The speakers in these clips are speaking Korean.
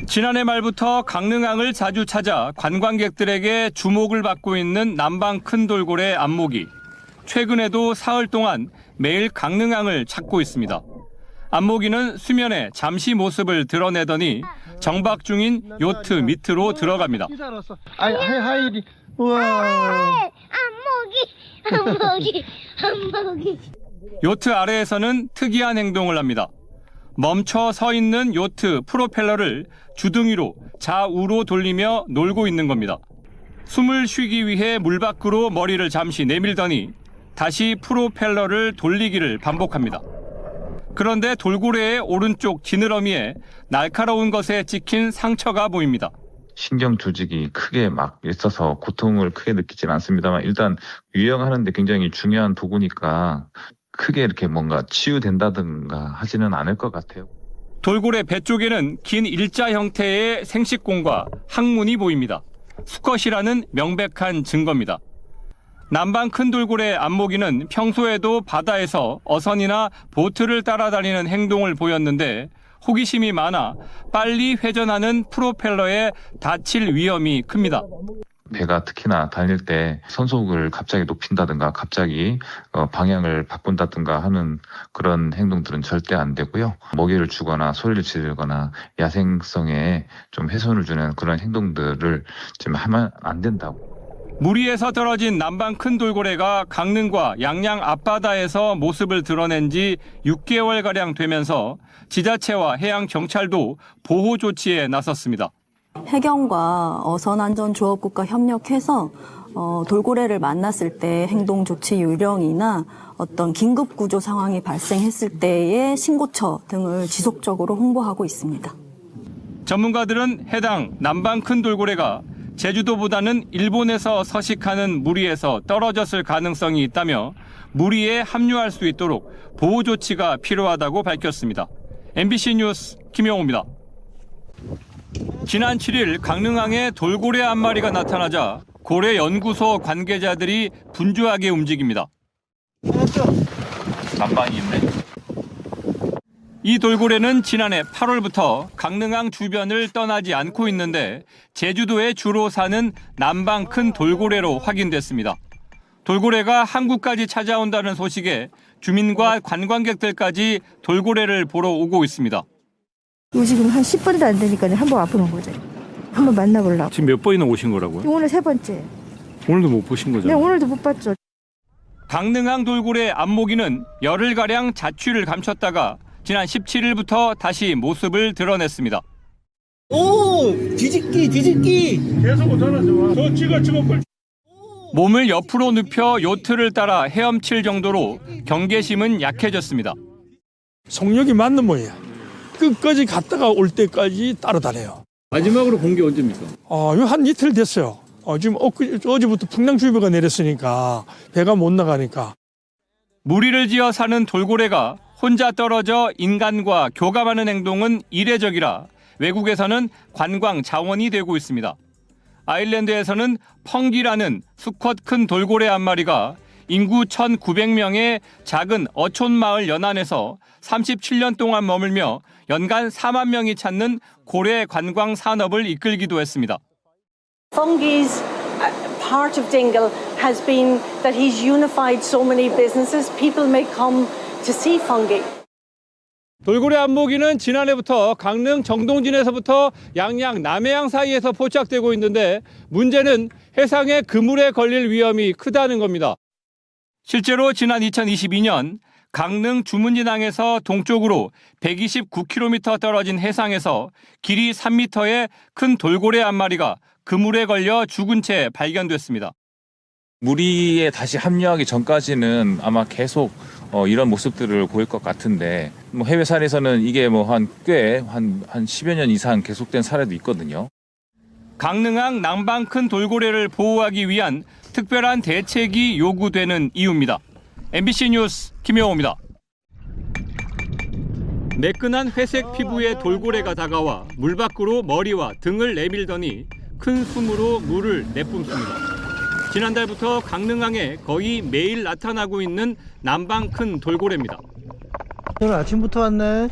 지난해 말부터 강릉항을 자주 찾아 관광객들에게 주목을 받고 있는 남방 큰 돌고래 안목이 최근에도 사흘 동안 매일 강릉항을 찾고 있습니다. 안목이는 수면에 잠시 모습을 드러내더니 정박 중인 요트 밑으로 들어갑니다. 하이리, 우와. 안목이. 요트 아래에서는 특이한 행동을 합니다. 멈춰 서 있는 요트 프로펠러를 주둥이로 좌우로 돌리며 놀고 있는 겁니다. 숨을 쉬기 위해 물 밖으로 머리를 잠시 내밀더니 다시 프로펠러를 돌리기를 반복합니다. 그런데 돌고래의 오른쪽 지느러미에 날카로운 것에 찍힌 상처가 보입니다. 신경 조직이 크게 막 있어서 고통을 크게 느끼진 않습니다만 일단 유영하는데 굉장히 중요한 도구니까 크게 이렇게 뭔가 치유된다든가 하지는 않을 것 같아요. 돌고래 배 쪽에는 긴 일자 형태의 생식공과 항문이 보입니다. 수컷이라는 명백한 증거입니다. 남방 큰 돌고래 안목이는 평소에도 바다에서 어선이나 보트를 따라다니는 행동을 보였는데 호기심이 많아 빨리 회전하는 프로펠러에 다칠 위험이 큽니다. 배가 특히나 달릴 때 선속을 갑자기 높인다든가 갑자기 방향을 바꾼다든가 하는 그런 행동들은 절대 안 되고요. 먹이를 주거나 소리를 지르거나 야생성에 좀 훼손을 주는 그런 행동들을 좀 하면 안 된다고. 물 위에서 떨어진 남방 큰 돌고래가 강릉과 양양 앞바다에서 모습을 드러낸 지 6개월가량 되면서 지자체와 해양경찰도 보호 조치에 나섰습니다. 해경과 어선안전조업국과 협력해서 돌고래를 만났을 때 행동 조치 요령이나 어떤 긴급 구조 상황이 발생했을 때의 신고처 등을 지속적으로 홍보하고 있습니다. 전문가들은 해당 남방 큰 돌고래가 제주도보다는 일본에서 서식하는 물 위에서 떨어졌을 가능성이 있다며 물 위에 합류할 수 있도록 보호 조치가 필요하다고 밝혔습니다. MBC 뉴스 김영호입니다. 지난 7일 강릉항에 돌고래 한 마리가 나타나자 고래연구소 관계자들이 분주하게 움직입니다. 남방이 있네. 이 돌고래는 지난해 8월부터 강릉항 주변을 떠나지 않고 있는데 제주도에 주로 사는 남방 큰 돌고래로 확인됐습니다. 돌고래가 한국까지 찾아온다는 소식에 주민과 관광객들까지 돌고래를 보러 오고 있습니다. 지금 한 10번도 안 되니까 한번 앞으로 온 거죠. 한번 만나보려고. 지금 몇 번이나 오신 거라고요? 오늘 3번째. 오늘도 못 보신 거죠? 네, 오늘도 못 봤죠. 강릉항 돌고래 안목이는 열흘가량 자취를 감췄다가 지난 17일부터 다시 모습을 드러냈습니다. 오! 뒤집기! 계속 오잖아, 저 찍어. 몸을 옆으로 눕혀 요트를 따라 헤엄칠 정도로 경계심은 약해졌습니다. 속력이 맞는 모양이야. 끝까지 갔다가 올 때까지 따라다녀요. 마지막으로 본 게 언제입니까? 이거 한 이틀 됐어요. 지금 어제부터 풍랑주의보가 내렸으니까 배가 못 나가니까. 무리를 지어 사는 돌고래가 혼자 떨어져 인간과 교감하는 행동은 이례적이라 외국에서는 관광 자원이 되고 있습니다. 아일랜드에서는 펑기라는 수컷 큰 돌고래 한 마리가 인구 1,900명의 작은 어촌 마을 연안에서 37년 동안 머물며 연간 4만 명이 찾는 고래 관광 산업을 이끌기도 했습니다. Fungi's part of Dingle has been that he's unified so many businesses. People may come to see fungi. 돌고래 안목이는 지난해부터 강릉 정동진에서부터 양양 남해안 사이에서 포착되고 있는데 문제는 해상의 그물에 걸릴 위험이 크다는 겁니다. 실제로 지난 2022년 강릉 주문진항에서 동쪽으로 129km 떨어진 해상에서 길이 3m의 큰 돌고래 한 마리가 그물에 걸려 죽은 채 발견됐습니다. 무리에 다시 합류하기 전까지는 아마 계속 이런 모습들을 보일 것 같은데 해외 사례에서는 이게 한 10여 년 이상 계속된 사례도 있거든요. 강릉항 남방 큰 돌고래를 보호하기 위한 특별한 대책이 요구되는 이유입니다. MBC 뉴스 김영호입니다. 매끈한 회색 피부의 돌고래가 다가와 물 밖으로 머리와 등을 내밀더니 큰 숨으로 물을 내뿜습니다. 지난달부터 강릉항에 거의 매일 나타나고 있는 남방 큰 돌고래입니다. 오늘 아침부터 왔네.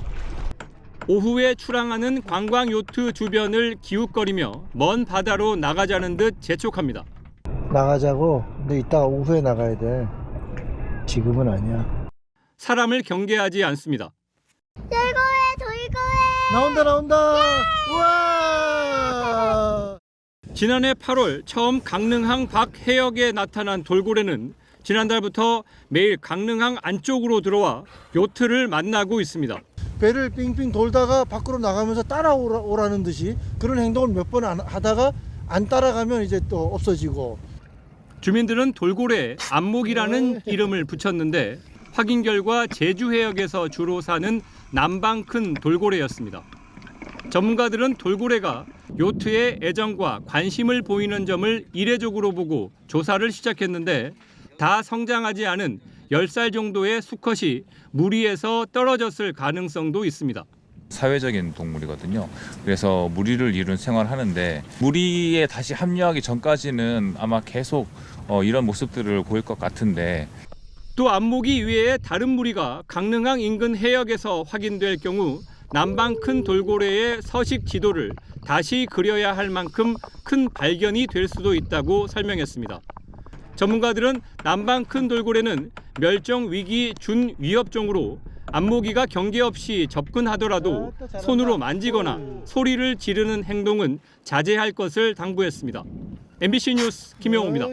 오후에 출항하는 관광 요트 주변을 기웃거리며 먼 바다로 나가자는 듯 재촉합니다. 나가자고. 근데 이따가 오후에 나가야 돼. 지금은 아니야. 사람을 경계하지 않습니다. 나온다. 우와! 지난해 8월 처음 강릉항 밖 해역에 나타난 돌고래는 지난달부터 매일 강릉항 안쪽으로 들어와 요트를 만나고 있습니다. 배를 빙빙 돌다가 밖으로 나가면서 따라오라는 듯이 그런 행동을 몇 번 하다가 안 따라가면 이제 또 없어지고. 주민들은 돌고래에 안목이라는 이름을 붙였는데 확인 결과 제주 해역에서 주로 사는 남방 큰 돌고래였습니다. 전문가들은 돌고래가 요트에 애정과 관심을 보이는 점을 이례적으로 보고 조사를 시작했는데 다 성장하지 않은 10살 정도의 수컷이 무리에서 떨어졌을 가능성도 있습니다. 사회적인 동물이거든요. 그래서 무리를 이룬 생활을 하는데 무리에 다시 합류하기 전까지는 아마 계속 이런 모습들을 보일 것 같은데 또 안목이 이외에 다른 무리가 강릉항 인근 해역에서 확인될 경우 남방 큰 돌고래의 서식 지도를 다시 그려야 할 만큼 큰 발견이 될 수도 있다고 설명했습니다. 전문가들은 남방 큰 돌고래는 멸종 위기 준위협종으로 안목이가 경계 없이 접근하더라도 손으로 만지거나 소리를 지르는 행동은 자제할 것을 당부했습니다. MBC 뉴스 김영호입니다.